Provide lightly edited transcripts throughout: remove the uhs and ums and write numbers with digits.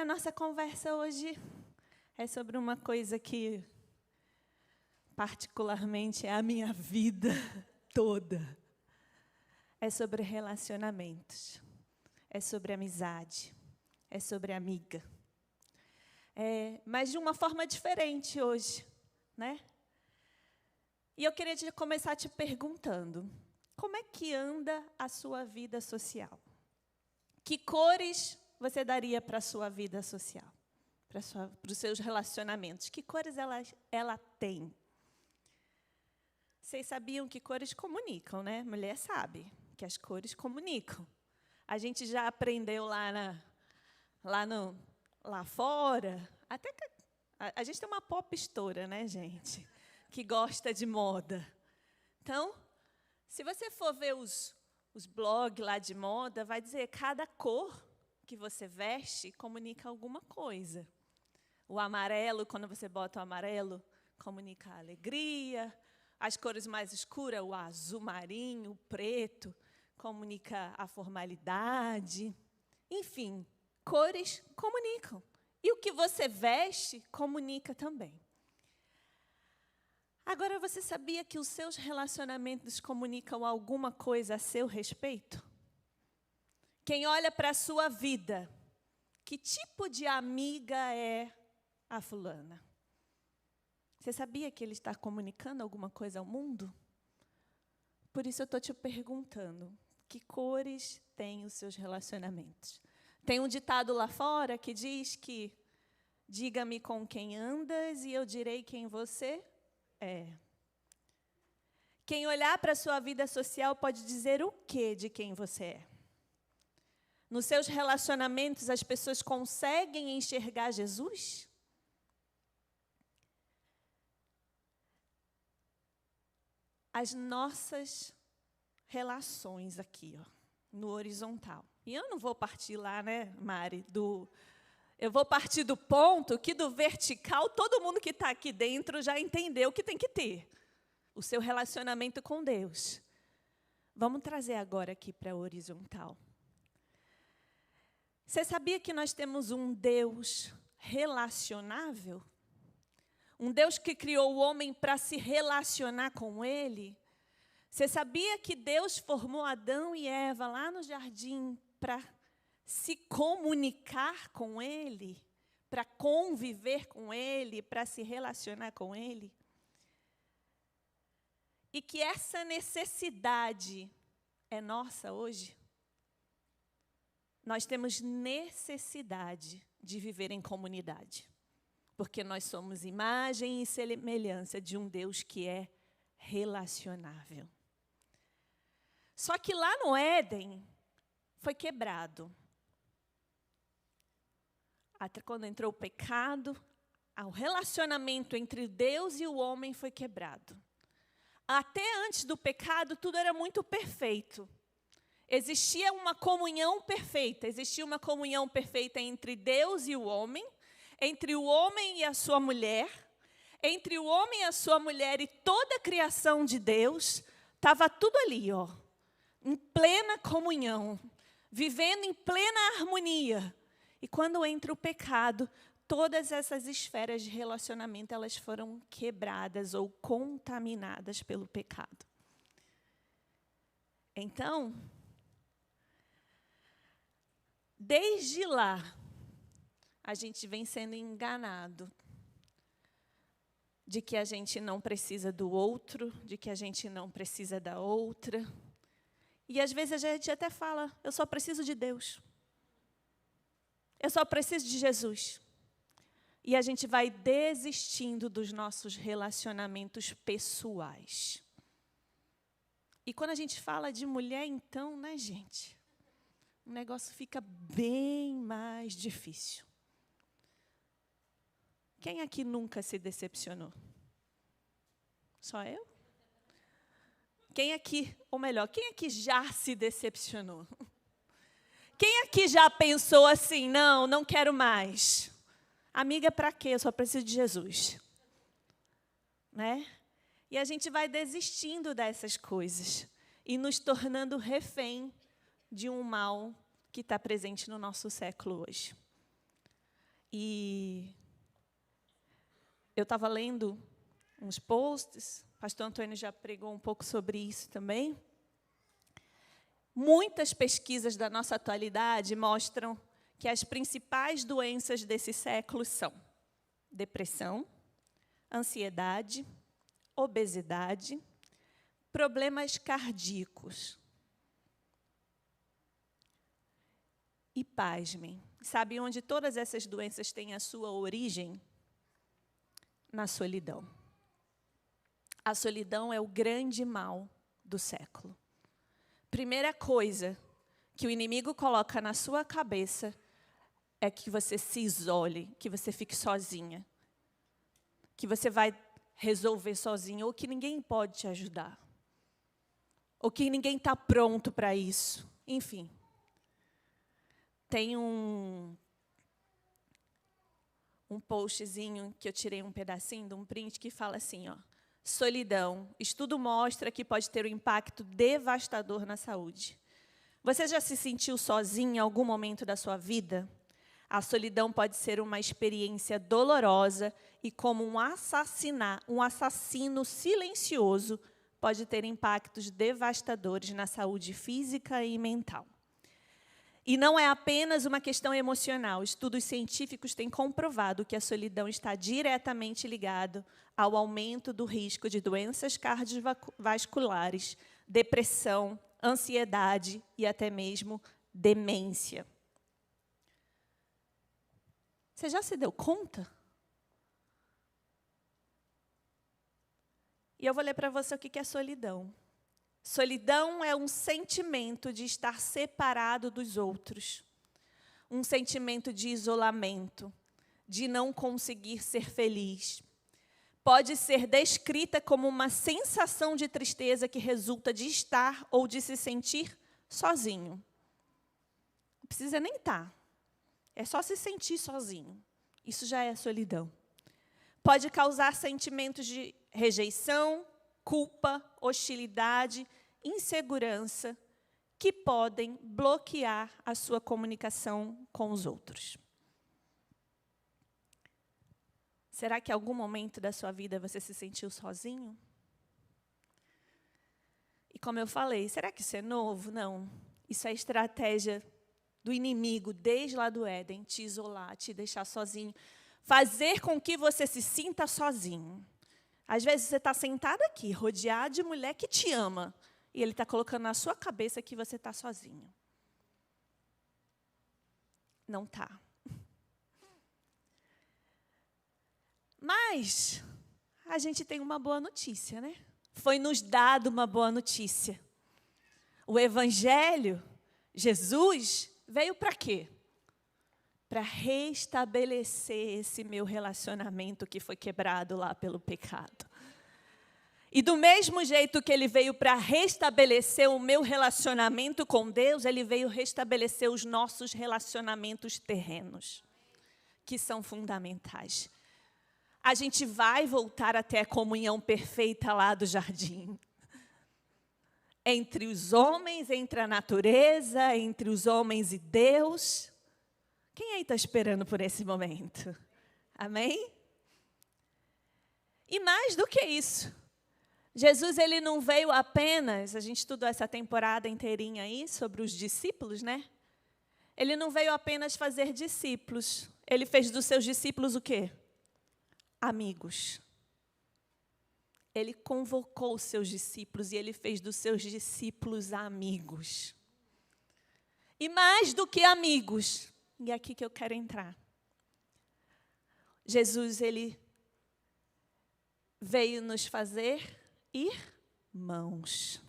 a nossa conversa hoje é sobre uma coisa que, particularmente, é a minha vida toda. É sobre relacionamentos, é sobre amizade, é sobre amiga. Mas de uma forma diferente hoje, né? E eu queria começar te perguntando, como é que anda a sua vida social? Que cores você daria para a sua vida social? Para os seus relacionamentos? Que cores ela tem? Vocês sabiam que cores comunicam, né? Mulher sabe que as cores comunicam. A gente já aprendeu lá fora, até que a gente tem uma pop estoura, né, gente? Que gosta de moda. Então, se você for ver os blogs lá de moda, vai dizer que cada cor que você veste comunica alguma coisa. O amarelo, quando você bota o amarelo, comunica a alegria. As cores mais escuras, o azul marinho, o preto, comunica a formalidade. Enfim, cores comunicam. E o que você veste comunica também. Agora, você sabia que os seus relacionamentos comunicam alguma coisa a seu respeito? Quem olha para a sua vida, que tipo de amiga é a fulana? Você sabia que ele está comunicando alguma coisa ao mundo? Por isso eu estou te perguntando, que cores têm os seus relacionamentos? Tem um ditado lá fora que diz que diga-me com quem andas e eu direi quem você é. Quem olhar para a sua vida social pode dizer o quê de quem você é? Nos seus relacionamentos, as pessoas conseguem enxergar Jesus? As nossas relações aqui, ó, no horizontal. E eu não vou partir lá, né, Mari, eu vou partir do ponto que do vertical, todo mundo que está aqui dentro já entendeu que tem que ter. O seu relacionamento com Deus. Vamos trazer agora aqui para a horizontal. Você sabia que nós temos um Deus relacionável? Um Deus que criou o homem para se relacionar com Ele? Você sabia que Deus formou Adão e Eva lá no jardim para se comunicar com Ele? Para conviver com Ele? Para se relacionar com Ele? E que essa necessidade é nossa hoje? Nós temos necessidade de viver em comunidade. Porque nós somos imagem e semelhança de um Deus que é relacionável. Só que lá no Éden foi quebrado. Até quando entrou o pecado, o relacionamento entre Deus e o homem foi quebrado. Até antes do pecado, tudo era muito perfeito. Existia uma comunhão perfeita. Existia uma comunhão perfeita entre Deus e o homem, entre o homem e a sua mulher, entre o homem e a sua mulher e toda a criação de Deus, estava tudo ali, ó, em plena comunhão, vivendo em plena harmonia. E quando entra o pecado, todas essas esferas de relacionamento, elas foram quebradas ou contaminadas pelo pecado. Então, desde lá, a gente vem sendo enganado de que a gente não precisa do outro, de que a gente não precisa da outra. E às vezes a gente até fala, eu só preciso de Deus. Eu só preciso de Jesus. E a gente vai desistindo dos nossos relacionamentos pessoais. E quando a gente fala de mulher, então, né, gente? O negócio fica bem mais difícil. Quem aqui nunca se decepcionou? Só eu? Quem aqui, ou melhor, quem aqui já se decepcionou? Quem aqui já pensou assim, não quero mais? Amiga, para quê? Eu só preciso de Jesus. Né? E a gente vai desistindo dessas coisas e nos tornando refém de um mal que está presente no nosso século hoje. E eu estava lendo uns posts, o pastor Antônio já pregou um pouco sobre isso também. Muitas pesquisas da nossa atualidade mostram que as principais doenças desse século são depressão, ansiedade, obesidade, problemas cardíacos. E pasmem, sabe onde todas essas doenças têm a sua origem? Na solidão. A solidão é o grande mal do século. Primeira coisa que o inimigo coloca na sua cabeça é que você se isole, que você fique sozinha, que você vai resolver sozinha, ou que ninguém pode te ajudar, ou que ninguém está pronto para isso. Enfim, tem um postzinho que eu tirei um pedacinho de um print que fala assim, ó: solidão, estudo mostra que pode ter um impacto devastador na saúde. Você já se sentiu sozinho em algum momento da sua vida? A solidão pode ser uma experiência dolorosa e, como um assassino silencioso, pode ter impactos devastadores na saúde física e mental. E não é apenas uma questão emocional. Estudos científicos têm comprovado que a solidão está diretamente ligada ao aumento do risco de doenças cardiovasculares, depressão, ansiedade e até mesmo demência. Você já se deu conta? E eu vou ler para você o que é solidão. Solidão é um sentimento de estar separado dos outros. Um sentimento de isolamento, de não conseguir ser feliz. Pode ser descrita como uma sensação de tristeza que resulta de estar ou de se sentir sozinho. Não precisa nem estar. É só se sentir sozinho. Isso já é solidão. Pode causar sentimentos de rejeição, culpa, hostilidade, insegurança, que podem bloquear a sua comunicação com os outros. Será que em algum momento da sua vida você se sentiu sozinho? E como eu falei, será que isso é novo? Não. Isso é estratégia do inimigo, desde lá do Éden, te isolar, te deixar sozinho, fazer com que você se sinta sozinho. Às vezes você está sentado aqui, rodeado de mulher que te ama, e ele está colocando na sua cabeça que você está sozinho. Não está. Mas a gente tem uma boa notícia, né? Foi nos dado uma boa notícia. O Evangelho, Jesus, veio para quê? Para restabelecer esse meu relacionamento que foi quebrado lá pelo pecado. E do mesmo jeito que ele veio para restabelecer o meu relacionamento com Deus, ele veio restabelecer os nossos relacionamentos terrenos, que são fundamentais. A gente vai voltar até a comunhão perfeita lá do jardim. Entre os homens, entre a natureza, entre os homens e Deus. Quem aí está esperando por esse momento? Amém? E mais do que isso, Jesus ele não veio apenas, a gente estudou essa temporada inteirinha aí sobre os discípulos, né? Ele não veio apenas fazer discípulos. Ele fez dos seus discípulos o quê? Amigos. Ele convocou os seus discípulos e ele fez dos seus discípulos amigos. E mais do que amigos, e é aqui que eu quero entrar. Jesus, ele veio nos fazer irmãos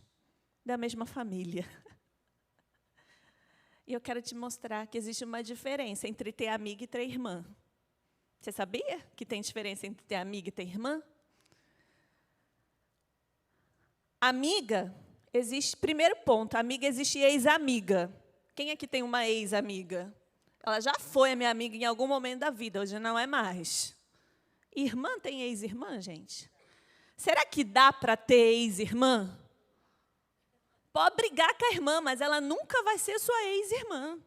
da mesma família. E eu quero te mostrar que existe uma diferença entre ter amiga e ter irmã. Você sabia que tem diferença entre ter amiga e ter irmã? Amiga, existe, primeiro ponto, amiga existe ex-amiga. Quem aqui tem uma ex-amiga? Ela já foi a minha amiga em algum momento da vida, hoje não é mais. Irmã tem ex-irmã, gente? Será que dá para ter ex-irmã? Pode brigar com a irmã, mas ela nunca vai ser sua ex-irmã.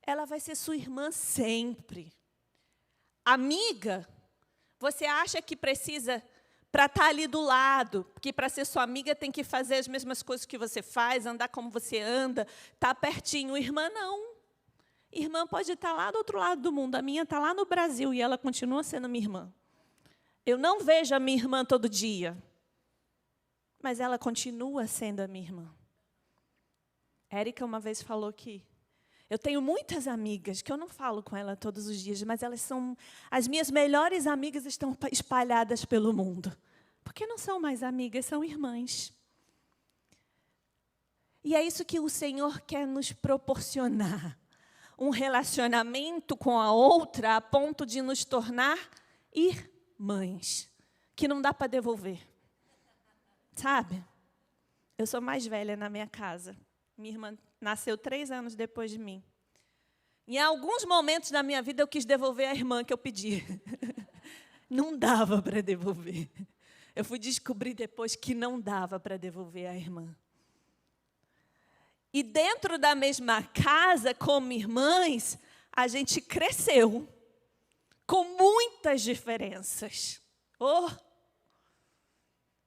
Ela vai ser sua irmã sempre. amiga, você acha que precisa, para estar ali do lado, porque para ser sua amiga tem que fazer as mesmas coisas que você faz, andar como você anda, estar pertinho. Irmã, não. Irmã pode estar lá do outro lado do mundo. A minha está lá no Brasil e ela continua sendo minha irmã. Eu não vejo a minha irmã todo dia, mas ela continua sendo a minha irmã. Érica uma vez falou que eu tenho muitas amigas que eu não falo com ela todos os dias, mas elas são as minhas melhores amigas, estão espalhadas pelo mundo. Porque não são mais amigas, são irmãs. E é isso que o Senhor quer nos proporcionar. Um relacionamento com a outra a ponto de nos tornar irmãs, que não dá para devolver. Sabe? Eu sou mais velha na minha casa. Minha irmã nasceu 3 anos depois de mim. Em alguns momentos da minha vida, eu quis devolver a irmã que eu pedi. Não dava para devolver. Eu fui descobrir depois que não dava para devolver a irmã. E dentro da mesma casa, como irmãs, a gente cresceu. Com muitas diferenças. Oh!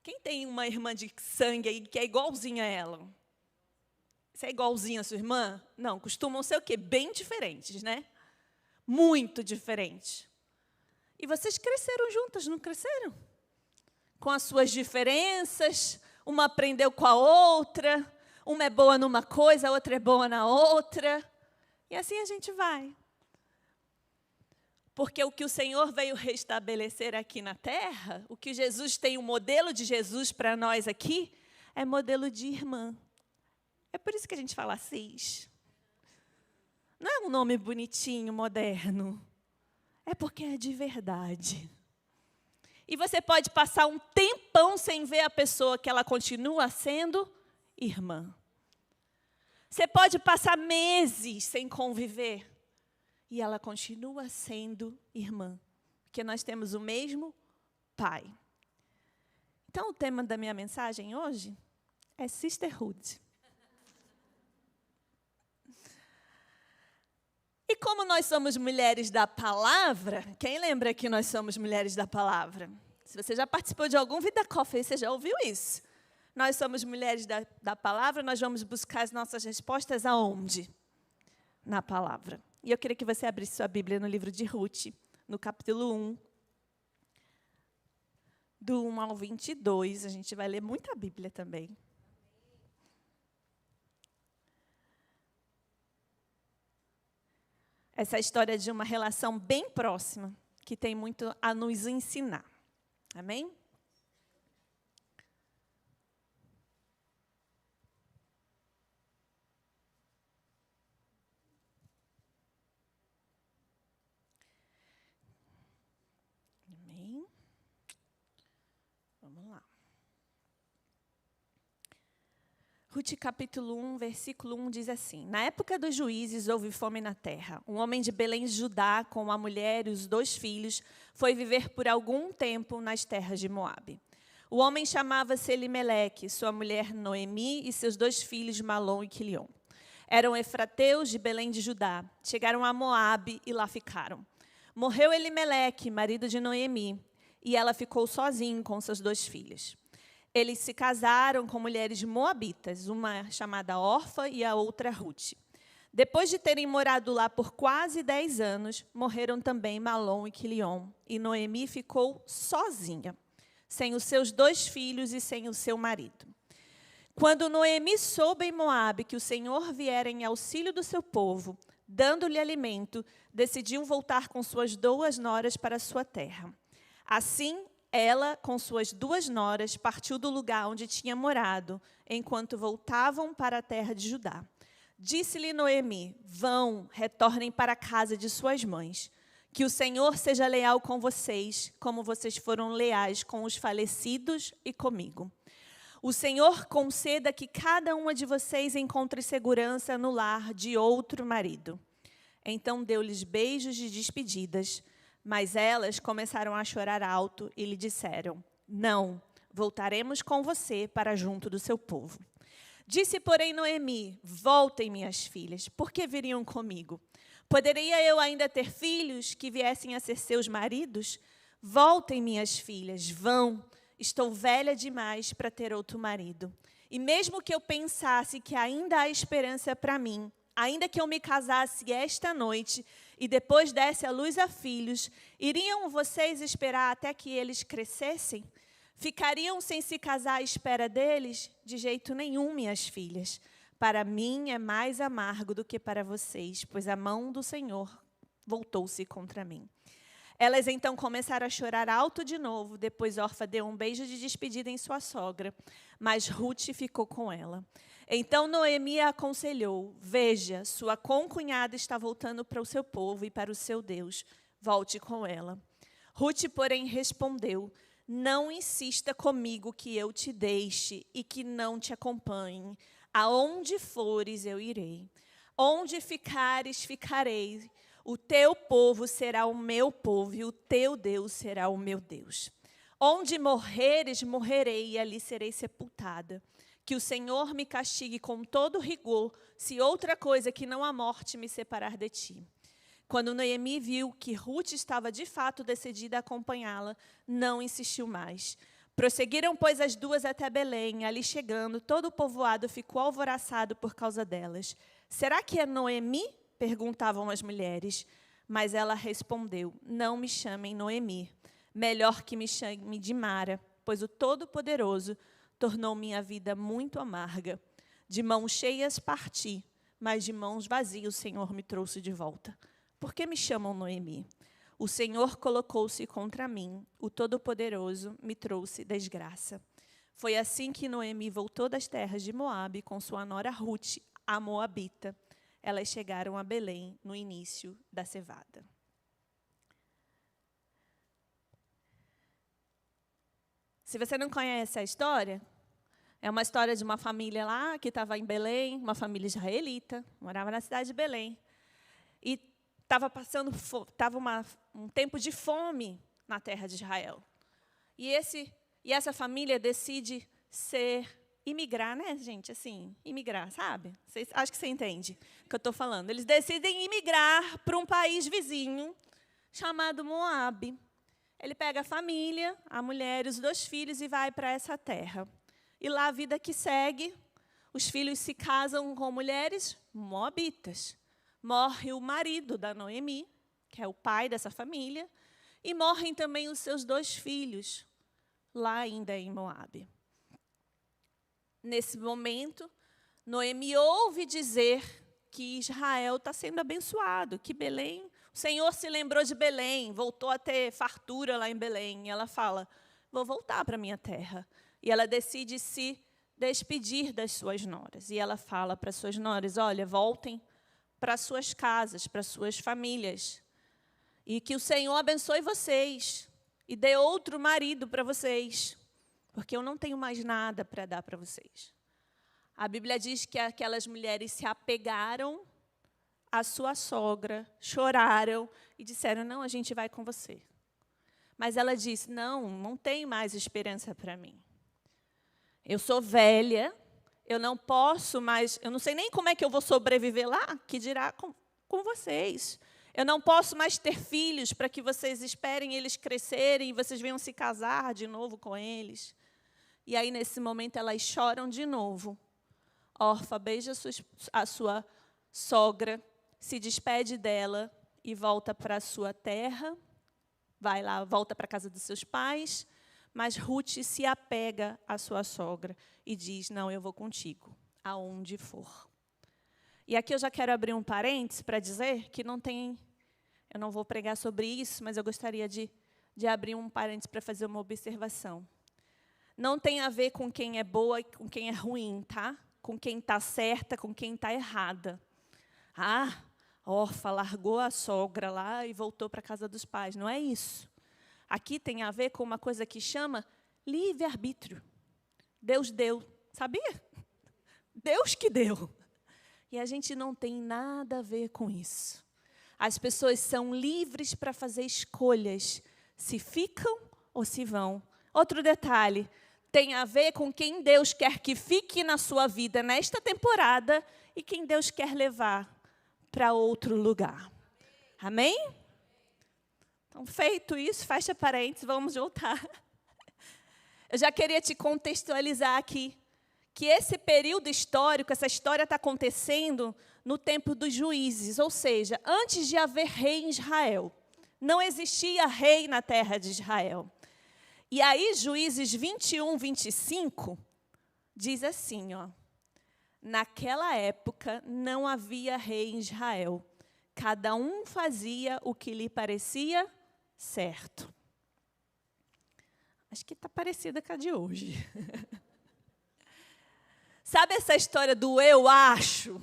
Quem tem uma irmã de sangue aí que é igualzinha a ela? Você é igualzinha a sua irmã? Não, costumam ser o quê? Bem diferentes, né? Muito diferentes. E vocês cresceram juntas, não cresceram? Com as suas diferenças, uma aprendeu com a outra, uma é boa numa coisa, a outra é boa na outra. E assim a gente vai. Porque o que o Senhor veio restabelecer aqui na terra, o que Jesus tem, o modelo de Jesus para nós aqui, é modelo de irmã. É por isso que a gente fala cis. Não é um nome bonitinho, moderno. É porque é de verdade. E você pode passar um tempão sem ver a pessoa que ela continua sendo irmã. Você pode passar meses sem conviver e ela continua sendo irmã. Porque nós temos o mesmo pai. Então, o tema da minha mensagem hoje é sisterhood. E como nós somos mulheres da palavra, quem lembra que nós somos mulheres da palavra? Se você já participou de algum Vida Coffee, você já ouviu isso. Nós somos mulheres da palavra, nós vamos buscar as nossas respostas aonde? Na palavra. E eu queria que você abrisse sua Bíblia no livro de Ruth, no capítulo 1, do 1 ao 22. A gente vai ler muita Bíblia também. Essa é a história de uma relação bem próxima, que tem muito a nos ensinar. Amém? Amém? Vamos lá. Ruth, capítulo 1, versículo 1, diz assim: Na época dos juízes houve fome na terra. Um homem de Belém, Judá, com a mulher e os 2 filhos, foi viver por algum tempo nas terras de Moabe. O homem chamava-se Elimeleque, sua mulher Noemi e seus 2 filhos, Malom e Quilion. Eram efrateus de Belém de Judá. Chegaram a Moabe e lá ficaram. Morreu Elimeleque, marido de Noemi, e ela ficou sozinha com seus 2 filhos. Eles se casaram com mulheres moabitas, uma chamada Orfa e a outra Ruth. Depois de terem morado lá por quase 10 anos, morreram também Malom e Quilion, e Noemi ficou sozinha, sem os seus 2 filhos e sem o seu marido. Quando Noemi soube em Moabe que o Senhor viera em auxílio do seu povo, dando-lhe alimento, decidiu voltar com suas 2 noras para a sua terra. Assim, ela, com suas 2 noras, partiu do lugar onde tinha morado, enquanto voltavam para a terra de Judá. Disse-lhe Noemi: Vão, retornem para a casa de suas mães. Que o Senhor seja leal com vocês, como vocês foram leais com os falecidos e comigo. O Senhor conceda que cada uma de vocês encontre segurança no lar de outro marido. Então deu-lhes beijos de despedidas. Mas elas começaram a chorar alto e lhe disseram: Não, voltaremos com você para junto do seu povo. Disse, porém, Noemi: Voltem, minhas filhas, por que viriam comigo? Poderia eu ainda ter filhos que viessem a ser seus maridos? Voltem, minhas filhas, vão. Estou velha demais para ter outro marido. E mesmo que eu pensasse que ainda há esperança para mim, ainda que eu me casasse esta noite e depois desse à luz a filhos, iriam vocês esperar até que eles crescessem? Ficariam sem se casar à espera deles? De jeito nenhum, minhas filhas. Para mim é mais amargo do que para vocês, pois a mão do Senhor voltou-se contra mim. Elas então começaram a chorar alto de novo. Depois Orfa deu um beijo de despedida em sua sogra, mas Ruth ficou com ela. Então Noemi a aconselhou: veja, sua concunhada está voltando para o seu povo e para o seu Deus. Volte com ela. Ruth, porém, respondeu: não insista comigo que eu te deixe e que não te acompanhe. Aonde fores, eu irei. Onde ficares, ficarei. O teu povo será o meu povo e o teu Deus será o meu Deus. Onde morreres, morrerei e ali serei sepultada. Que o Senhor me castigue com todo rigor, se outra coisa que não a morte me separar de ti. Quando Noemi viu que Ruth estava de fato decidida a acompanhá-la, não insistiu mais. Prosseguiram, pois, as duas até Belém. Ali chegando, todo o povoado ficou alvoroçado por causa delas. Será que é Noemi? Perguntavam as mulheres. Mas ela respondeu: não me chamem Noemi. Melhor que me chame de Mara, pois o Todo-Poderoso tornou minha vida muito amarga. De mãos cheias parti, mas de mãos vazias o Senhor me trouxe de volta. Por que me chamam Noemi? O Senhor colocou-se contra mim, o Todo-Poderoso me trouxe desgraça. Foi assim que Noemi voltou das terras de Moabe com sua nora Ruth, a moabita. Elas chegaram a Belém no início da cevada. Se você não conhece a história, é uma história de uma família lá que estava em Belém, uma família israelita, morava na cidade de Belém. E estava um tempo de fome na terra de Israel. E essa família decide imigrar, né, gente? Assim, imigrar, sabe? Acho que você entende o que eu estou falando. Eles decidem imigrar para um país vizinho chamado Moabe. Ele pega a família, a mulher e os 2 filhos e vai para essa terra. E lá a vida que segue, os filhos se casam com mulheres moabitas. Morre o marido da Noemi, que é o pai dessa família, e morrem também os seus 2 filhos, lá ainda em Moabe. Nesse momento, Noemi ouve dizer que Israel está sendo abençoado, que Belém, o Senhor se lembrou de Belém, voltou a ter fartura lá em Belém. E ela fala: vou voltar para a minha terra. E ela decide se despedir das suas noras. E ela fala para as suas noras: olha, voltem para suas casas, para suas famílias. E que o Senhor abençoe vocês e dê outro marido para vocês, porque eu não tenho mais nada para dar para vocês. A Bíblia diz que aquelas mulheres se apegaram à sua sogra, choraram e disseram: não, a gente vai com você. Mas ela disse: não tem mais esperança para mim. Eu sou velha, eu não posso mais, eu não sei nem como é que eu vou sobreviver lá, que dirá com vocês. Eu não posso mais ter filhos para que vocês esperem eles crescerem e vocês venham se casar de novo com eles. E aí, nesse momento, elas choram de novo. Orfa beija a sua sogra, se despede dela e volta para a sua terra. Vai lá, volta para a casa dos seus pais. Mas Ruth se apega à sua sogra e diz: não, eu vou contigo, aonde for. E aqui eu já quero abrir um parênteses para dizer que eu não vou pregar sobre isso, mas eu gostaria de abrir um parênteses para fazer uma observação. Não tem a ver com quem é boa e com quem é ruim, tá? Com quem está certa, com quem está errada. Orfa largou a sogra lá e voltou para a casa dos pais. Não é isso. Aqui tem a ver com uma coisa que chama livre-arbítrio. Deus deu, sabia? Deus que deu. E a gente não tem nada a ver com isso. As pessoas são livres para fazer escolhas, se ficam ou se vão. Outro detalhe, tem a ver com quem Deus quer que fique na sua vida nesta temporada e quem Deus quer levar para outro lugar. Amém? Então, feito isso, fecha parênteses, vamos voltar. Eu já queria te contextualizar aqui, que esse período histórico, essa história está acontecendo no tempo dos juízes, ou seja, antes de haver rei em Israel. Não existia rei na terra de Israel. E aí, Juízes 21, 25, diz assim, ó. Naquela época, não havia rei em Israel. Cada um fazia o que lhe parecia certo. Acho que está parecida com a de hoje. Sabe essa história do eu acho?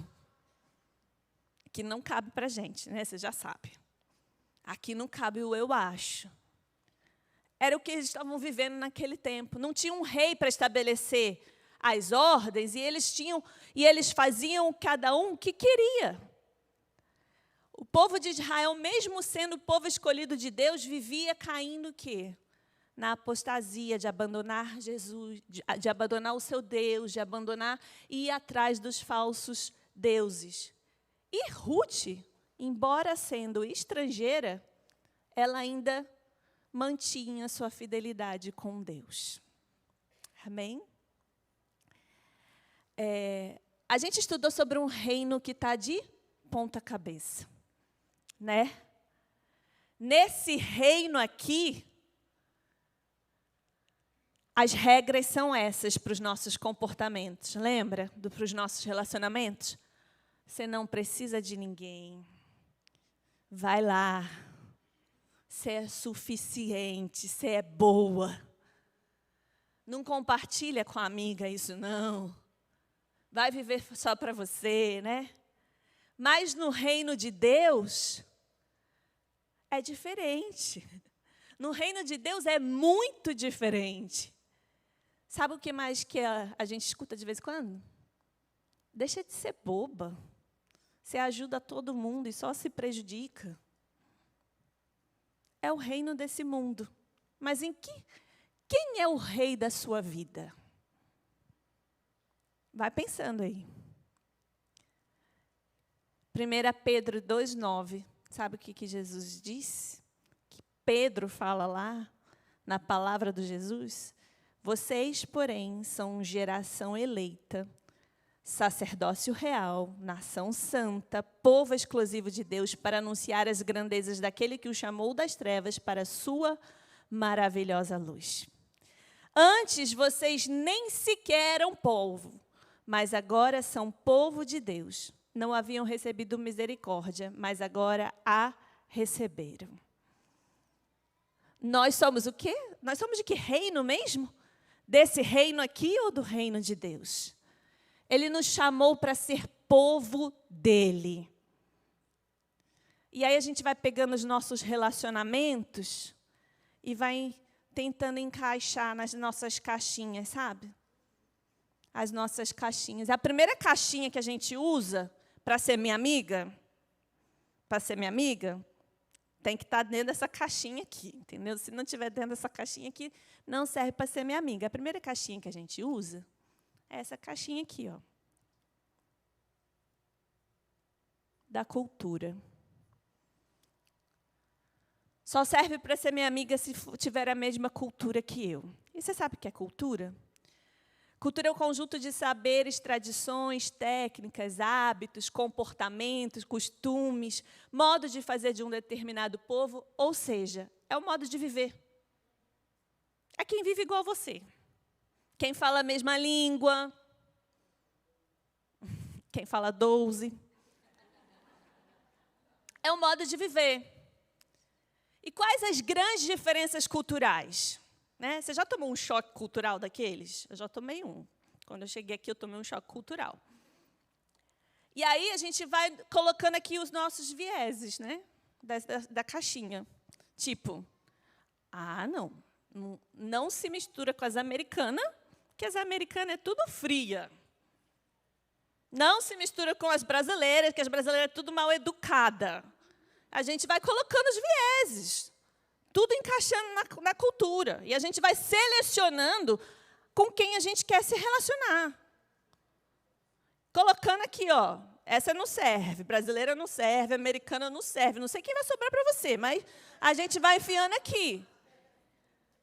Que não cabe para a gente, né? Você já sabe. Aqui não cabe o eu acho. Era o que eles estavam vivendo naquele tempo. Não tinha um rei para estabelecer as ordens, e eles faziam cada um o que queria. O povo de Israel, mesmo sendo o povo escolhido de Deus, vivia caindo o quê? Na apostasia de abandonar Jesus, de abandonar o seu Deus, de abandonar e ir atrás dos falsos deuses. E Ruth, embora sendo estrangeira, ela ainda mantinha sua fidelidade com Deus. Amém? A gente estudou sobre um reino que está de ponta cabeça, né? Nesse reino aqui, as regras são essas para os nossos comportamentos. Lembra? Para os nossos relacionamentos? Você não precisa de ninguém. Vai lá. Você é suficiente. Você é boa. Não compartilha com a amiga isso, não. Vai viver só para você, né? Mas no reino de Deus, é diferente. No reino de Deus é muito diferente. Sabe o que mais que a gente escuta de vez em quando? Deixa de ser boba. Você ajuda todo mundo e só se prejudica. É o reino desse mundo. Mas quem é o rei da sua vida? Vai pensando aí. 1 Pedro 2,9. Sabe o que Jesus disse? Que Pedro fala lá, na palavra de Jesus. Vocês, porém, são geração eleita, sacerdócio real, nação santa, povo exclusivo de Deus, para anunciar as grandezas daquele que o chamou das trevas para a sua maravilhosa luz. Antes, vocês nem sequer eram povo, mas agora são povo de Deus. Não haviam recebido misericórdia, mas agora a receberam. Nós somos o quê? Nós somos de que reino mesmo? Desse reino aqui ou do reino de Deus? Ele nos chamou para ser povo dele. E aí a gente vai pegando os nossos relacionamentos e vai tentando encaixar nas nossas caixinhas, sabe? As nossas caixinhas. A primeira caixinha que a gente usa para ser minha amiga, tem que estar dentro dessa caixinha aqui, entendeu? Se não estiver dentro dessa caixinha aqui, não serve para ser minha amiga. A primeira caixinha que a gente usa é essa caixinha aqui, ó, da cultura. Só serve para ser minha amiga se tiver a mesma cultura que eu. E você sabe o que é cultura? Cultura é o conjunto de saberes, tradições, técnicas, hábitos, comportamentos, costumes, modos de fazer de um determinado povo, ou seja, é o modo de viver. É quem vive igual a você. Quem fala a mesma língua. Quem fala 12. É o modo de viver. E quais as grandes diferenças culturais? Né? Você já tomou um choque cultural daqueles? Eu já tomei um. Quando eu cheguei aqui, eu tomei um choque cultural. E aí, a gente vai colocando aqui os nossos vieses, né? Da caixinha. Tipo, não se mistura com as americanas, porque as americanas é tudo fria. Não se mistura com as brasileiras, porque as brasileiras é tudo mal educada. A gente vai colocando os vieses. Tudo encaixando na cultura. E a gente vai selecionando com quem a gente quer se relacionar. Colocando aqui, ó, essa não serve, brasileira não serve, americana não serve, não sei quem vai sobrar para você, mas a gente vai enfiando aqui.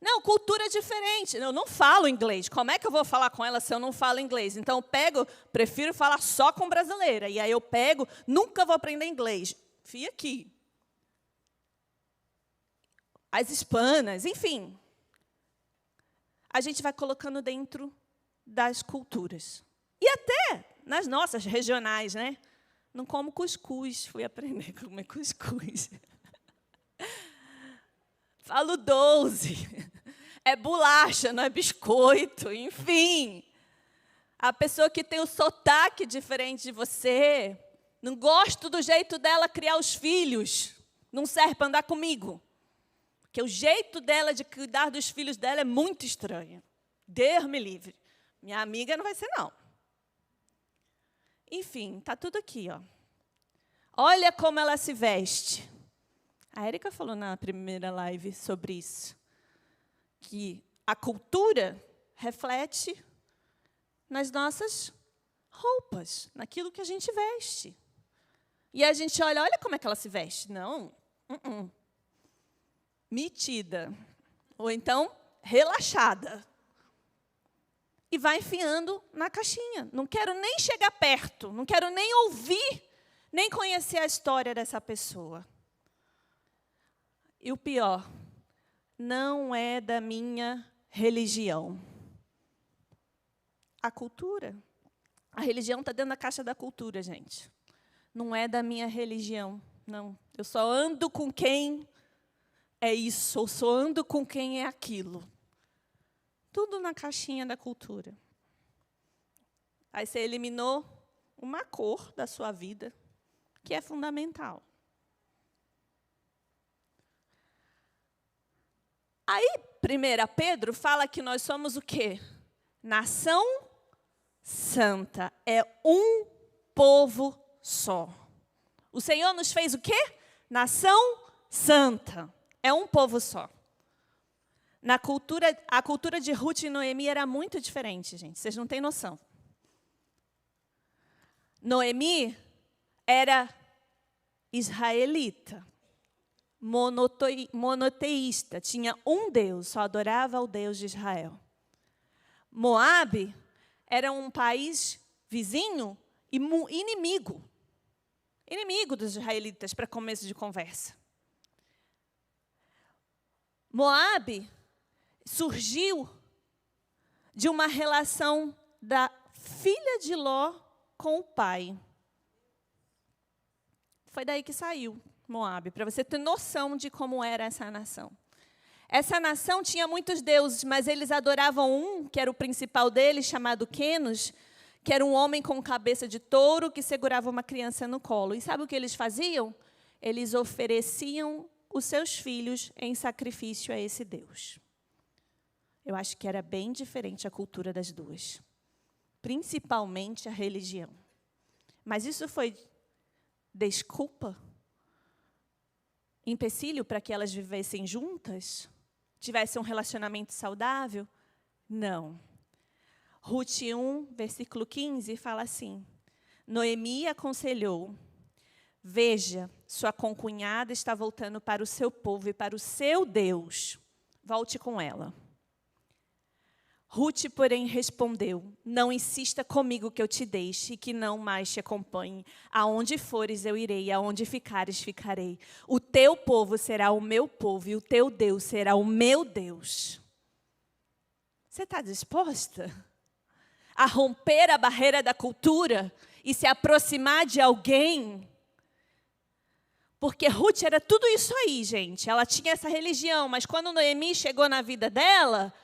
Não, cultura diferente. Eu não falo inglês. Como é que eu vou falar com ela se eu não falo inglês? Então, eu prefiro falar só com brasileira. E aí eu pego, nunca vou aprender inglês. Fui aqui. As hispanas, enfim. A gente vai colocando dentro das culturas. E até nas nossas regionais, né? Não como cuscuz. Fui aprender a comer cuscuz. Falo 12. É bolacha, não é biscoito, enfim. A pessoa que tem o sotaque diferente de você, não gosto do jeito dela criar os filhos, não serve para andar comigo. Porque o jeito dela de cuidar dos filhos dela é muito estranho. Deus me livre. Minha amiga não vai ser, não. Enfim, está tudo aqui, ó. Olha como ela se veste. A Érica falou na primeira live sobre isso. Que a cultura reflete nas nossas roupas, naquilo que a gente veste. E a gente olha como é que ela se veste. Não. Metida. Ou então, relaxada. E vai enfiando na caixinha. Não quero nem chegar perto, não quero nem ouvir, nem conhecer a história dessa pessoa. E o pior, não é da minha religião. A cultura. A religião está dentro da caixa da cultura, gente. Não é da minha religião, não. Eu só ando com quem é isso, eu só ando com quem é aquilo. Tudo na caixinha da cultura. Aí você eliminou uma cor da sua vida, que é fundamental. Aí, 1 Pedro fala que nós somos o quê? Nação santa. É um povo só. O Senhor nos fez o quê? Nação santa. É um povo só. A cultura de Ruth e Noemi era muito diferente, gente. Vocês não têm noção. Noemi era israelita. Monoteísta, tinha um Deus, só adorava o Deus de Israel. Moabe era um país vizinho e inimigo dos israelitas, para começo de conversa. Moabe surgiu de uma relação da filha de Ló com o pai. Foi daí que saiu Moabe, para você ter noção de como era essa nação. Essa nação tinha muitos deuses, mas eles adoravam um, que era o principal deles, chamado Quenos, que era um homem com cabeça de touro que segurava uma criança no colo. E sabe o que eles faziam? Eles ofereciam os seus filhos em sacrifício a esse Deus. Eu acho que era bem diferente a cultura das duas, principalmente a religião. Mas isso foi desculpa? Empecilho para que elas vivessem juntas? Tivessem um relacionamento saudável? Não. Ruth 1, versículo 15, fala assim: Noemi aconselhou: veja, sua concunhada está voltando para o seu povo e para o seu Deus. Volte com ela. Ruth, porém, respondeu: não insista comigo que eu te deixe e que não mais te acompanhe. Aonde fores, eu irei, aonde ficares, ficarei. O teu povo será o meu povo e o teu Deus será o meu Deus. Você está disposta a romper a barreira da cultura e se aproximar de alguém? Porque Ruth era tudo isso aí, gente. Ela tinha essa religião, mas quando Noemi chegou na vida dela,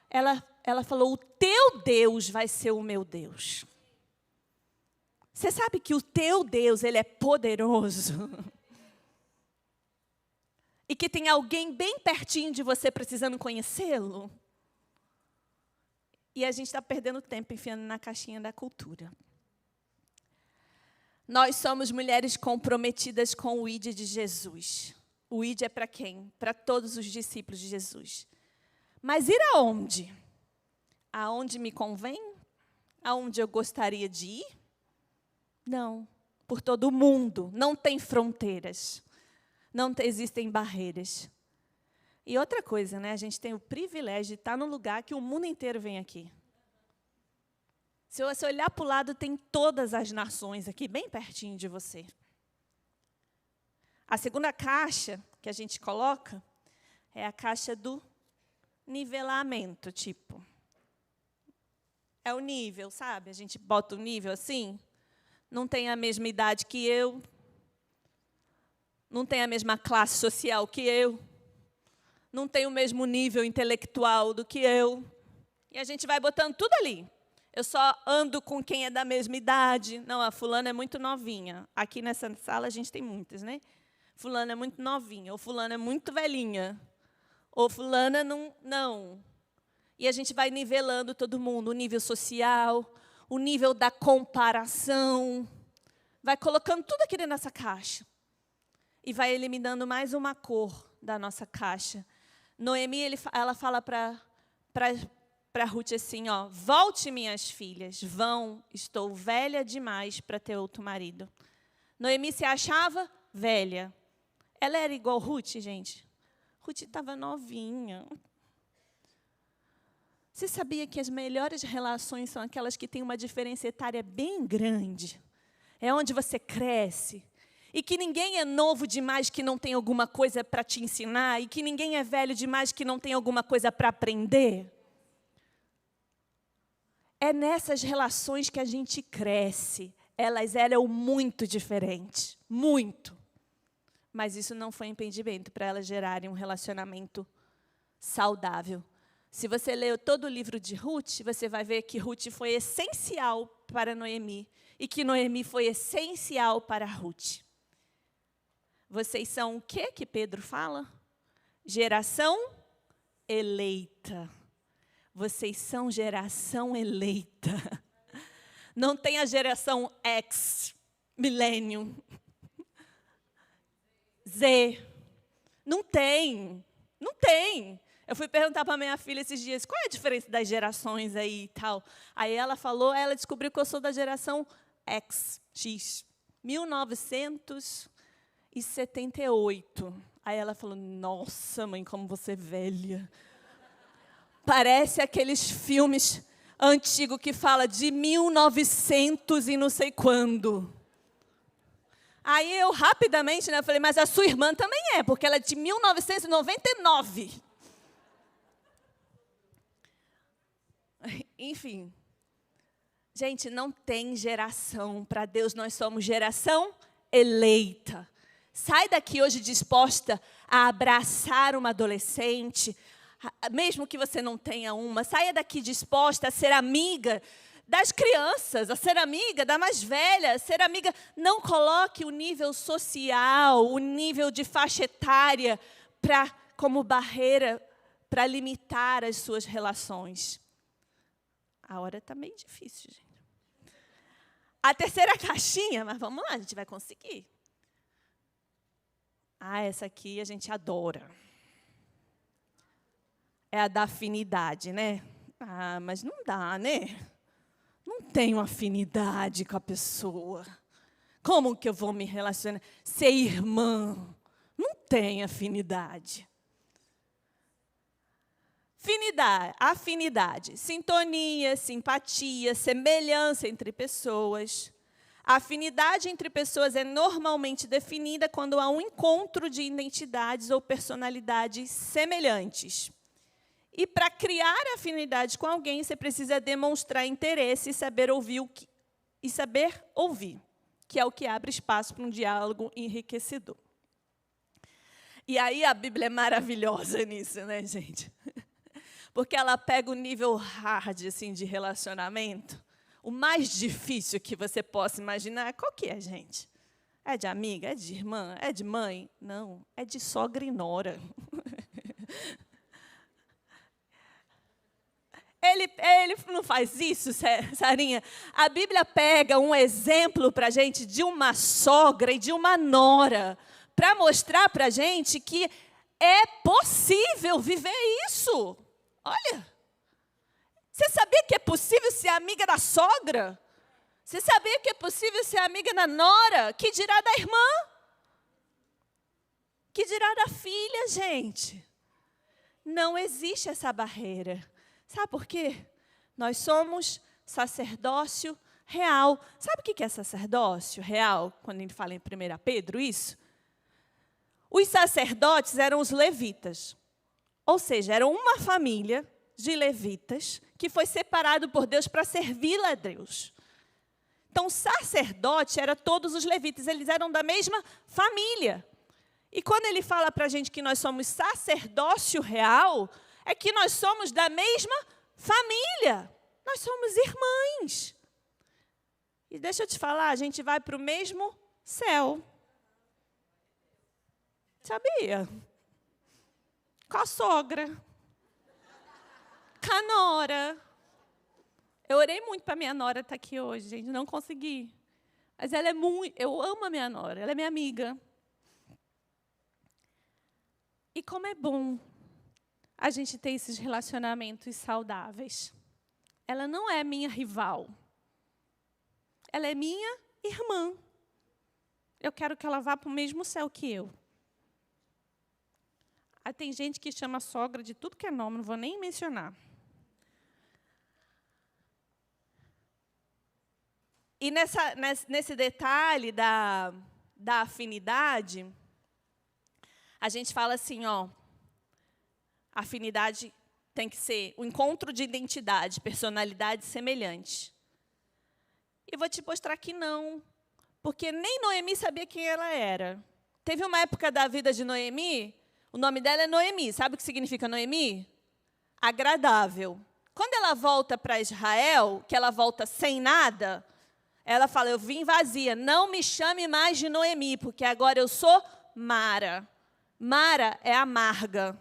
ela falou: o teu Deus vai ser o meu Deus. Você sabe que o teu Deus, ele é poderoso. E que tem alguém bem pertinho de você precisando conhecê-lo. E a gente está perdendo tempo enfiando na caixinha da cultura. Nós somos mulheres comprometidas com o ID de Jesus. O ID é para quem? Para todos os discípulos de Jesus. Mas ir aonde? Aonde me convém? Aonde eu gostaria de ir? Não. por todo o mundo. Não tem fronteiras. Não existem barreiras. E outra coisa, né? A gente tem o privilégio de estar num lugar que o mundo inteiro vem aqui. Se você olhar para o lado, tem todas as nações aqui, bem pertinho de você. A segunda caixa que a gente coloca é a caixa do nivelamento, tipo. É o nível, sabe? A gente bota o nível assim. Não tem a mesma idade que eu. Não tem a mesma classe social que eu. Não tem o mesmo nível intelectual do que eu. E a gente vai botando tudo ali. Eu só ando com quem é da mesma idade. Não, a fulana é muito novinha. Aqui nessa sala a gente tem muitas, né? Fulana é muito novinha. Ou fulana é muito velhinha. Ou fulana não. E a gente vai nivelando todo mundo. O nível social, o nível da comparação. Vai colocando tudo aqui dentro dessa caixa. E vai eliminando mais uma cor da nossa caixa. Noemi, ela fala para Ruth assim, ó, volte, minhas filhas, vão, estou velha demais para ter outro marido. Noemi se achava velha. Ela era igual Ruth, gente. Ruth estava novinha. Você sabia que as melhores relações são aquelas que têm uma diferença etária bem grande? É onde você cresce. E que ninguém é novo demais que não tem alguma coisa para te ensinar. E que ninguém é velho demais que não tem alguma coisa para aprender. É nessas relações que a gente cresce. Elas eram muito diferentes. Muito. Mas isso não foi impedimento para elas gerarem um relacionamento saudável. Se você leu todo o livro de Ruth, você vai ver que Ruth foi essencial para Noemi. E que Noemi foi essencial para Ruth. Vocês são o quê que Pedro fala? Geração eleita. Vocês são geração eleita. Não tem a geração X, milênio. Z. Não tem. Não tem. Eu fui perguntar para minha filha esses dias, qual é a diferença das gerações aí e tal? Aí ela falou, ela descobriu que eu sou da geração X. 1978. Aí ela falou, nossa, mãe, como você é velha. Parece aqueles filmes antigos que fala de 1900 e não sei quando. Aí eu rapidamente, né, falei, mas a sua irmã também é, porque ela é de 1999. Enfim. Gente, não tem geração. Para Deus, nós somos geração eleita. Sai daqui hoje disposta a abraçar uma adolescente, mesmo que você não tenha uma. Saia daqui disposta a ser amiga das crianças, a ser amiga da mais velha, a ser amiga. Não coloque o nível social, o nível de faixa etária como barreira para limitar as suas relações. A hora está meio difícil, gente. A terceira caixinha, mas vamos lá, a gente vai conseguir. Essa aqui a gente adora. É a da afinidade, né? Mas não dá, né? Não tenho afinidade com a pessoa. Como que eu vou me relacionar? Ser irmã. Não tem afinidade. Afinidade, sintonia, simpatia, semelhança entre pessoas. A afinidade entre pessoas é normalmente definida quando há um encontro de identidades ou personalidades semelhantes. E para criar afinidade com alguém, você precisa demonstrar interesse e saber ouvir, que é o que abre espaço para um diálogo enriquecedor. E aí a Bíblia é maravilhosa nisso, né, gente? Porque ela pega o nível hard assim, de relacionamento, o mais difícil que você possa imaginar. Qual que é, gente? É de amiga? É de irmã? É de mãe? Não, é de sogra e nora. Ele não faz isso, Sarinha? A Bíblia pega um exemplo para a gente de uma sogra e de uma nora, para mostrar para a gente que é possível viver isso. Olha, você sabia que é possível ser amiga da sogra? Você sabia que é possível ser amiga da nora? Que dirá da irmã? Que dirá da filha, gente? Não existe essa barreira. Sabe por quê? Nós somos sacerdócio real. Sabe o que é sacerdócio real? Quando a gente fala em 1 Pedro, isso? Os sacerdotes eram os levitas. Ou seja, eram uma família de levitas que foi separado por Deus para servir a Deus. Então, o sacerdote era todos os levitas. Eles eram da mesma família. E quando ele fala para a gente que nós somos sacerdócio real, é que nós somos da mesma família. Nós somos irmãs. E deixa eu te falar, a gente vai para o mesmo céu. Sabia? Com a sogra. Com a nora. Eu orei muito para minha nora estar aqui hoje, gente. Não consegui. Mas ela é muito... Eu amo a minha nora. Ela é minha amiga. E como é bom a gente ter esses relacionamentos saudáveis. Ela não é minha rival. Ela é minha irmã. Eu quero que ela vá para o mesmo céu que eu. Aí tem gente que chama a sogra de tudo que é nome, não vou nem mencionar. E nesse detalhe da afinidade, a gente fala assim, ó, afinidade tem que ser o encontro de identidade, personalidade semelhante. E vou te mostrar que não, porque nem Noemi sabia quem ela era. Teve uma época da vida de Noemi, o nome dela é Noemi. Sabe o que significa Noemi? Agradável. Quando ela volta para Israel, que ela volta sem nada, ela fala, eu vim vazia, não me chame mais de Noemi, porque agora eu sou Mara. Mara é amarga.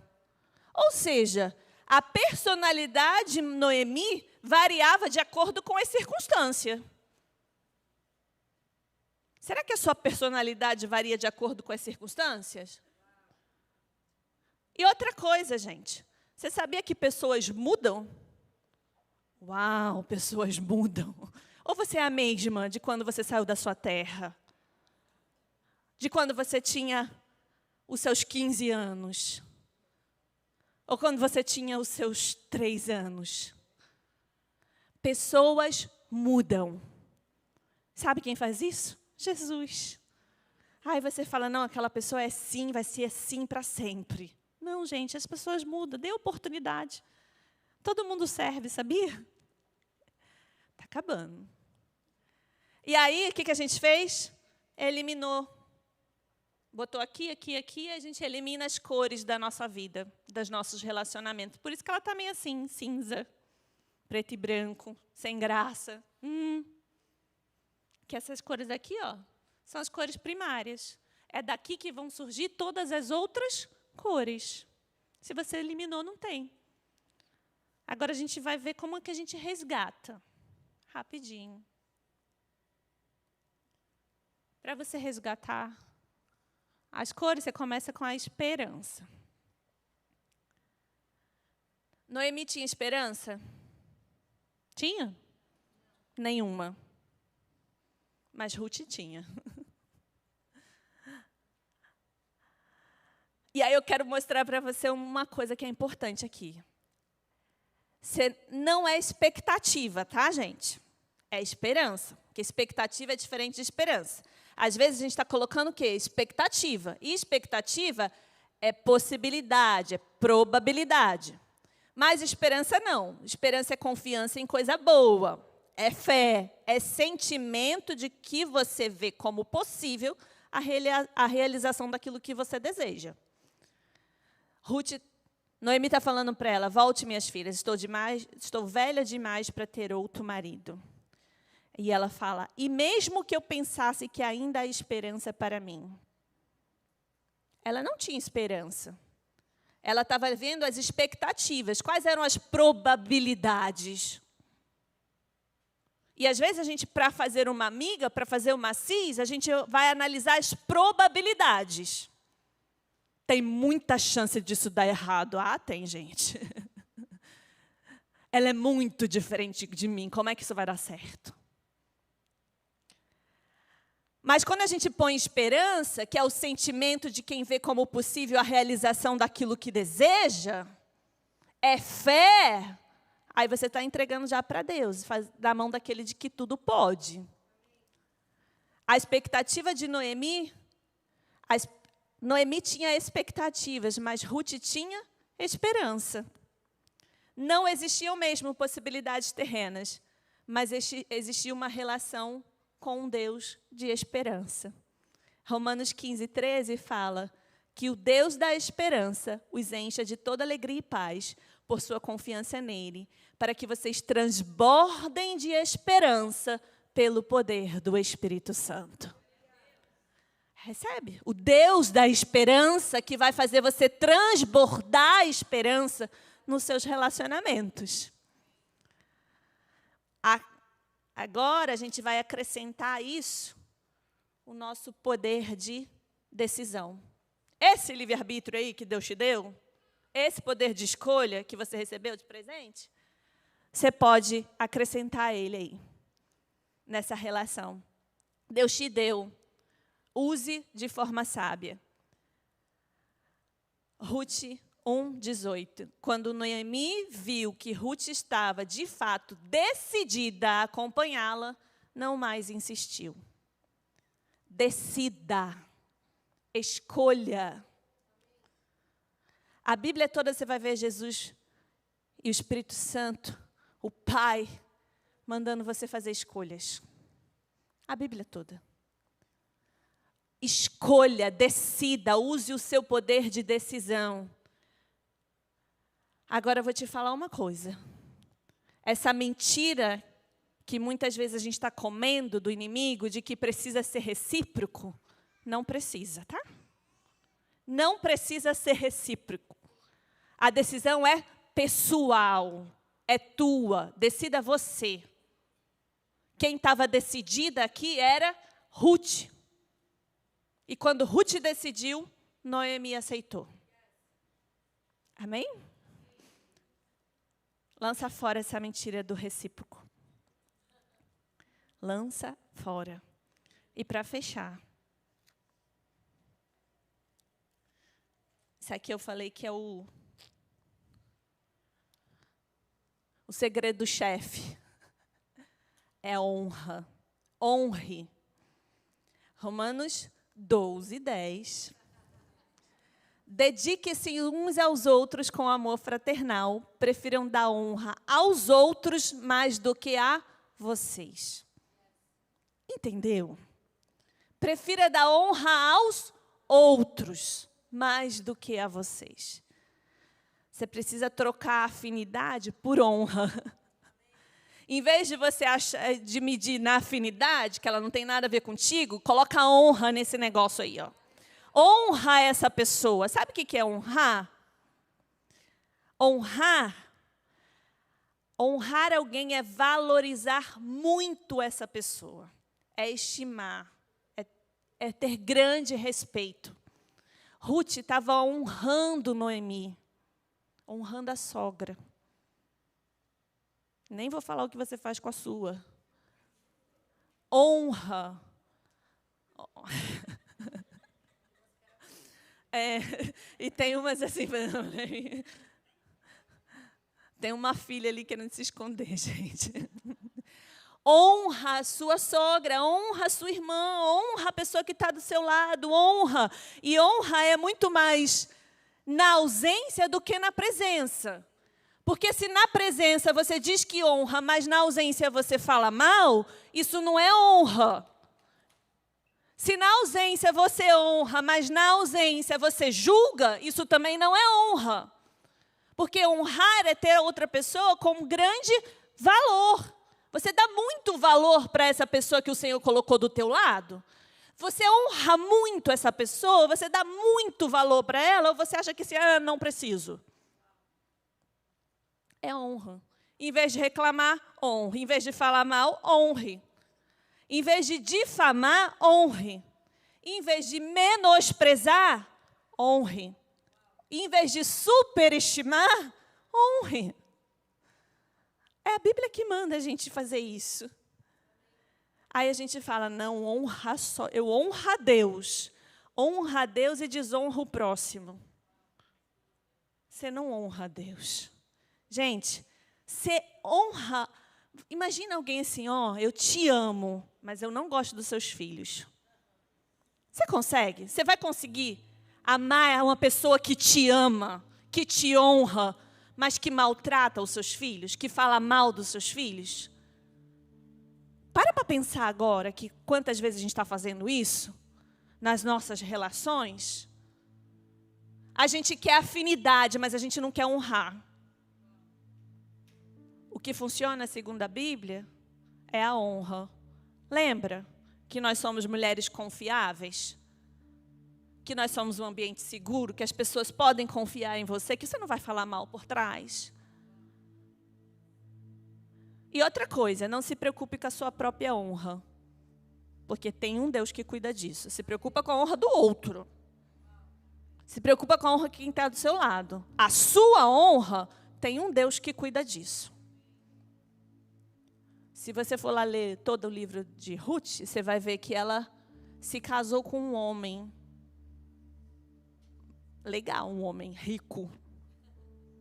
Ou seja, a personalidade de Noemi variava de acordo com as circunstâncias. Será que a sua personalidade varia de acordo com as circunstâncias? E outra coisa, gente. Você sabia que pessoas mudam? Uau, pessoas mudam. Ou você é a mesma de quando você saiu da sua terra? De quando você tinha os seus 15 anos? Ou quando você tinha os seus 3 anos? Pessoas mudam. Sabe quem faz isso? Jesus. Aí você fala, não, aquela pessoa é assim, vai ser assim para sempre. Não, gente, as pessoas mudam, dê oportunidade. Todo mundo serve, sabia? Está acabando. E aí, o que a gente fez? Eliminou. Botou aqui, aqui, aqui, e a gente elimina as cores da nossa vida, dos nossos relacionamentos. Por isso que ela está meio assim, cinza, preto e branco, sem graça. Que essas cores aqui, ó, são as cores primárias. É daqui que vão surgir todas as outras cores. Se você eliminou, não tem. Agora a gente vai ver como é que a gente resgata. Rapidinho. Para você resgatar as cores, você começa com a esperança. Noemi tinha esperança? Tinha? Nenhuma. Mas Ruth tinha. E aí eu quero mostrar para você uma coisa que é importante aqui. Não é expectativa, tá, gente? É esperança. Porque expectativa é diferente de esperança. Às vezes a gente está colocando o quê? Expectativa. E expectativa é possibilidade, é probabilidade. Mas esperança não. Esperança é confiança em coisa boa. É fé, é sentimento de que você vê como possível a realização daquilo que você deseja. Noemi está falando para ela, volte, minhas filhas, estou velha demais para ter outro marido. E ela fala, e mesmo que eu pensasse que ainda há esperança para mim. Ela não tinha esperança. Ela estava vendo as expectativas. Quais eram as probabilidades? E, às vezes, a gente, para fazer uma amiga, para fazer uma cis, a gente vai analisar as probabilidades. Tem muita chance disso dar errado. Ah, tem, gente. Ela é muito diferente de mim. Como é que isso vai dar certo? Mas quando a gente põe esperança, que é o sentimento de quem vê como possível a realização daquilo que deseja, é fé, aí você está entregando já para Deus, da mão daquele de que tudo pode. A expectativa de Noemi, Noemi tinha expectativas, mas Ruth tinha esperança. Não existiam mesmo possibilidades terrenas, mas existia uma relação com um Deus de esperança. Romanos 15:13 fala que o Deus da esperança os encha de toda alegria e paz por sua confiança nele, para que vocês transbordem de esperança pelo poder do Espírito Santo. Recebe? O Deus da esperança que vai fazer você transbordar a esperança nos seus relacionamentos. Agora a gente vai acrescentar a isso o nosso poder de decisão. Esse livre-arbítrio aí que Deus te deu, esse poder de escolha que você recebeu de presente, você pode acrescentar ele aí, nessa relação. Deus te deu, use de forma sábia. Ruth 1:18. Quando Noemi viu que Ruth estava, de fato, decidida a acompanhá-la, não mais insistiu. Decida. Escolha. A Bíblia toda você vai ver Jesus e o Espírito Santo, o Pai, mandando você fazer escolhas. A Bíblia toda. Escolha, decida, use o seu poder de decisão. Agora eu vou te falar uma coisa. Essa mentira que muitas vezes a gente está comendo do inimigo, de que precisa ser recíproco, não precisa, tá? Não precisa ser recíproco. A decisão é pessoal, é tua, decida você. Quem estava decidida aqui era Ruth. E quando Ruth decidiu, Noemi aceitou. Amém? Lança fora essa mentira do recíproco. Lança fora. E para fechar. Isso aqui eu falei que é o segredo do chefe. É honra. Honre. Romanos 12:10. Dediquem-se uns aos outros com amor fraternal. Prefiram dar honra aos outros mais do que a vocês. Entendeu? Prefira dar honra aos outros mais do que a vocês. Você precisa trocar a afinidade por honra. Em vez de você de medir na afinidade, que ela não tem nada a ver contigo, coloca a honra nesse negócio aí, ó. Honra essa pessoa. Sabe o que é honrar? Honrar alguém é valorizar muito essa pessoa. É estimar. É ter grande respeito. Ruth estava honrando Noemi. Honrando a sogra. Nem vou falar o que você faz com a sua. Honra. E tem umas assim... Tem uma filha ali querendo se esconder, gente. Honra a sua sogra, honra a sua irmã, honra a pessoa que está do seu lado, honra. E honra é muito mais na ausência do que na presença. Porque se na presença você diz que honra, mas na ausência você fala mal, isso não é honra. Se na ausência você honra, mas na ausência você julga, isso também não é honra. Porque honrar é ter a outra pessoa com grande valor. Você dá muito valor para essa pessoa que o Senhor colocou do teu lado? Você honra muito essa pessoa? Você dá muito valor para ela? Ou você acha que assim, não preciso? É honra. Em vez de reclamar, honre. Em vez de falar mal, honre. Em vez de difamar, honre. Em vez de menosprezar, honre. Em vez de superestimar, honre. É a Bíblia que manda a gente fazer isso. Aí a gente fala, não, honra só. Eu honro a Deus. Honra a Deus e desonra o próximo. Você não honra a Deus. Gente, você honra... Imagina alguém assim, ó, eu te amo, mas eu não gosto dos seus filhos. Você consegue? Você vai conseguir amar uma pessoa que te ama, que te honra, mas que maltrata os seus filhos, que fala mal dos seus filhos? Para pensar agora que quantas vezes a gente está fazendo isso nas nossas relações. A gente quer afinidade, mas a gente não quer honrar. O que funciona, segundo a Bíblia, é a honra. Lembra que nós somos mulheres confiáveis? Que nós somos um ambiente seguro, que as pessoas podem confiar em você, que você não vai falar mal por trás. E outra coisa, não se preocupe com a sua própria honra. Porque tem um Deus que cuida disso. Se preocupa com a honra do outro. Se preocupa com a honra de quem está do seu lado. A sua honra, tem um Deus que cuida disso. Se você for lá ler todo o livro de Ruth, você vai ver que ela se casou com um homem legal, um homem rico.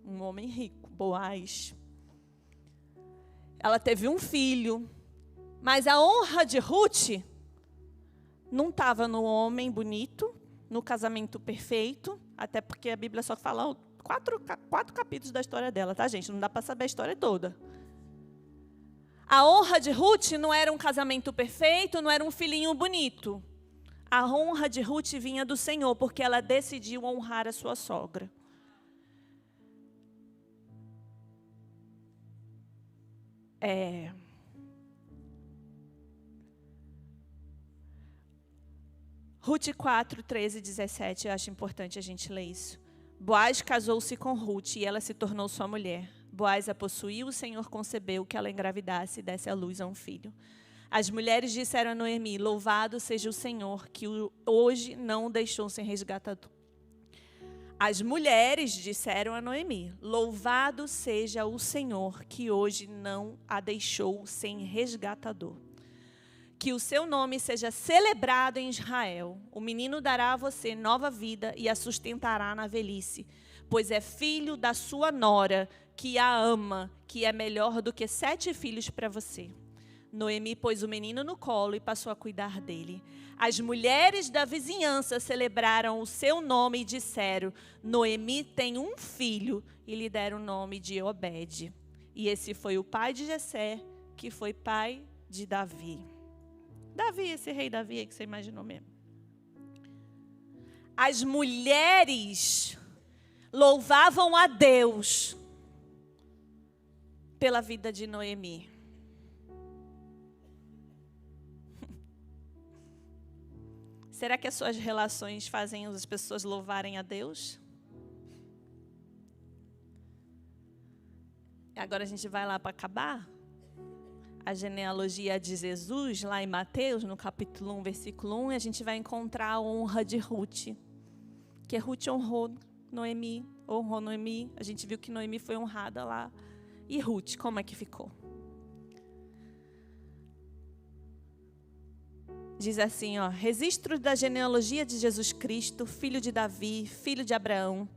Um homem rico, Boaz. Ela teve um filho, mas a honra de Ruth não estava no homem bonito, no casamento perfeito, até porque a Bíblia só fala quatro capítulos da história dela, tá, gente? Não dá para saber a história toda. A honra de Ruth não era um casamento perfeito, não era um filhinho bonito. A honra de Ruth vinha do Senhor, porque ela decidiu honrar a sua sogra. Ruth 4, 13 e 17, eu acho importante a gente ler isso. Boaz casou-se com Ruth e ela se tornou sua mulher. Boaz a possuiu, o Senhor concebeu que ela engravidasse e desse à luz a um filho. As mulheres disseram a Noemi, louvado seja o Senhor, que hoje não o deixou sem resgatador. As mulheres disseram a Noemi, louvado seja o Senhor, que hoje não a deixou sem resgatador. Que o seu nome seja celebrado em Israel. O menino dará a você nova vida e a sustentará na velhice, pois é filho da sua nora, que a ama, que é melhor do que 7 filhos para você. Noemi pôs o menino no colo e passou a cuidar dele. As mulheres da vizinhança celebraram o seu nome e disseram, Noemi tem um filho, e lhe deram o nome de Obed. E esse foi o pai de Jessé, que foi pai de Davi. Davi, esse rei Davi aí que você imaginou mesmo. As mulheres louvavam a Deus pela vida de Noemi. Será que as suas relações fazem as pessoas louvarem a Deus? Agora a gente vai lá para acabar. A genealogia de Jesus, lá em Mateus, no capítulo 1, versículo 1, a gente vai encontrar a honra de Ruth. Que Ruth honrou Noemi. A gente viu que Noemi foi honrada lá. E Ruth, como é que ficou? Diz assim, ó, registro da genealogia de Jesus Cristo, filho de Davi, filho de Abraão.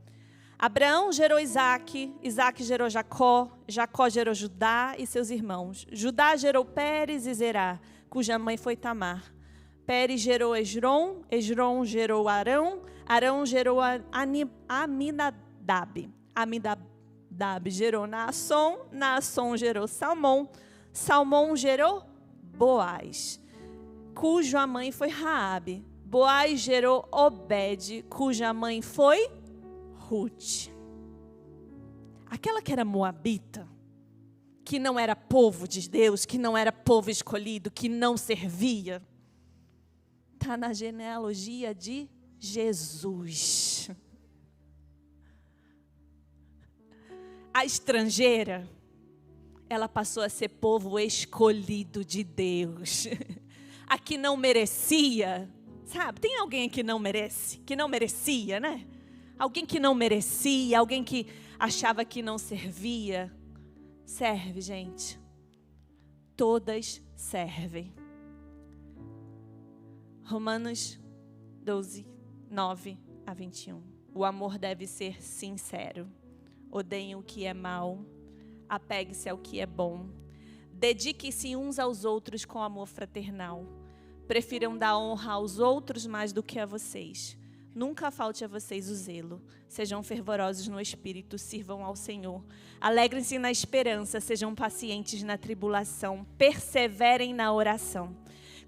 Abraão gerou Isaque, Isaque gerou Jacó, Jacó gerou Judá e seus irmãos. Judá gerou Pérez e Zerá, cuja mãe foi Tamar. Pérez gerou Esrom, Esrom gerou Arão, Arão gerou Aminadab. Aminadab gerou Naasson, Naasson gerou Salmão, Salmão gerou Boaz, cuja mãe foi Raabe. Boaz gerou Obed, cuja mãe foi Ruth. Aquela que era moabita, que não era povo de Deus, que não era povo escolhido, que não servia, está na genealogia de Jesus. A estrangeira, ela passou a ser povo escolhido de Deus. A que não merecia, sabe? Tem alguém que não merece, que não merecia, né? Alguém que não merecia, alguém que achava que não servia. Serve, gente. Todas servem. Romanos 12, 9 a 21. O amor deve ser sincero. Odeiem o que é mal. Apegue-se ao que é bom. Dedique-se uns aos outros com amor fraternal. Prefiram dar honra aos outros mais do que a vocês. Nunca falte a vocês o zelo. Sejam fervorosos no espírito, sirvam ao Senhor. Alegrem-se na esperança, sejam pacientes na tribulação. Perseverem na oração.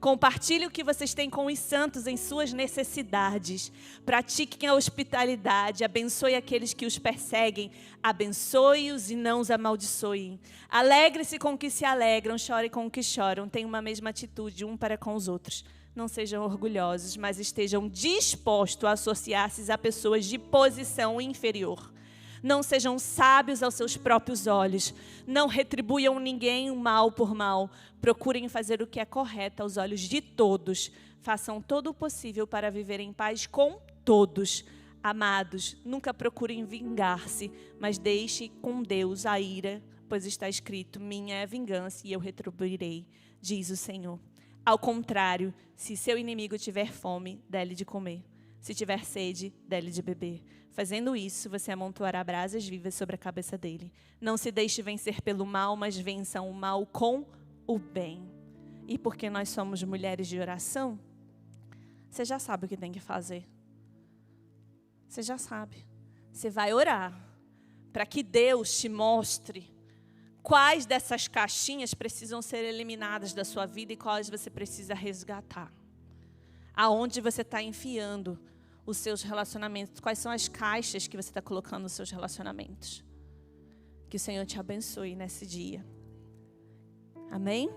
Compartilhe o que vocês têm com os santos em suas necessidades. Pratiquem a hospitalidade. Abençoe aqueles que os perseguem. Abençoe-os e não os amaldiçoem. Alegre-se com o que se alegram. Chore com o que choram. Tenham uma mesma atitude um para com os outros. Não sejam orgulhosos, mas estejam dispostos a associar-se a pessoas de posição inferior. Não sejam sábios aos seus próprios olhos. Não retribuam ninguém o mal por mal. Procurem fazer o que é correto aos olhos de todos. Façam todo o possível para viver em paz com todos. Amados, nunca procurem vingar-se, mas deixe com Deus a ira, pois está escrito: minha é a vingança e eu retribuirei, diz o Senhor. Ao contrário, se seu inimigo tiver fome, dê-lhe de comer. Se tiver sede, dê-lhe de beber. Fazendo isso, você amontoará brasas vivas sobre a cabeça dele. Não se deixe vencer pelo mal, mas vença o mal com o bem. E porque nós somos mulheres de oração, você já sabe o que tem que fazer. Você já sabe. Você vai orar para que Deus te mostre quais dessas caixinhas precisam ser eliminadas da sua vida e quais você precisa resgatar. Aonde você está enfiando os seus relacionamentos, quais são as caixas que você está colocando nos seus relacionamentos. Que o Senhor te abençoe nesse dia. Amém?